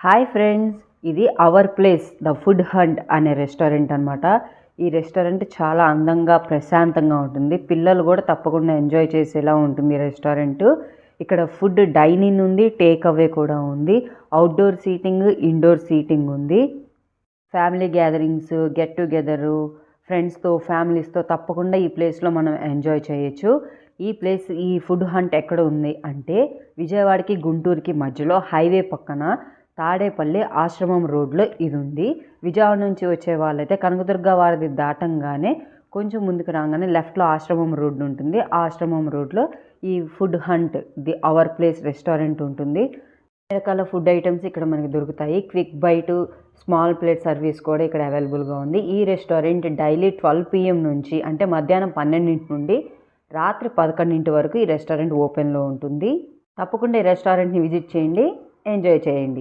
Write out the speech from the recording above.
Hi friends, ఇది our place the food hunt అనే restaurant అనమాట. ఈ రెస్టారెంట్ చాలా అందంగా ప్రశాంతంగా ఉంటుంది. పిల్లలు కూడా తప్పకుండా ఎంజాయ్ చేసేలా ఉంటుంది ఈ రెస్టారెంట్. ఇక్కడ ఫుడ్ డైనింగ్ ఉంది, టేక్ అవే కూడా ఉంది, అవుట్డోర్ సీటింగ్, ఇండోర్ సీటింగ్ ఉంది. ఫ్యామిలీ గ్యాదరింగ్స్, గెట్ టుగెదరు, ఫ్రెండ్స్తో, ఫ్యామిలీస్తో తప్పకుండా ఈ ప్లేస్లో మనం ఎంజాయ్ చేయొచ్చు. ఈ ఫుడ్ హంట్ ఎక్కడ ఉంది అంటే విజయవాడకి గుంటూరుకి మధ్యలో హైవే పక్కన తాడేపల్లి ఆశ్రమం రోడ్లో ఇది ఉంది. విజయవాడ నుంచి వచ్చే వాళ్ళైతే కనకదుర్గ వారిది దాటంగానే కొంచెం ముందుకు రాగానే లెఫ్ట్లో ఆశ్రమం రోడ్డు ఉంటుంది. ఆ ఆశ్రమం రోడ్లో ఈ food hunt the hour place restaurant ఉంటుంది. రకాల ఫుడ్ ఐటమ్స్ ఇక్కడ మనకి దొరుకుతాయి. Quick bite, small plate service కూడా ఇక్కడ అవైలబుల్గా ఉంది. ఈ రెస్టారెంట్ డైలీ 12 PM నుంచి అంటే మధ్యాహ్నం 12 నుండి రాత్రి 11 వరకు ఈ రెస్టారెంట్ ఓపెన్లో ఉంటుంది. తప్పకుండా ఈ రెస్టారెంట్ని విజిట్ చేయండి, ఎంజాయ్ చేయండి.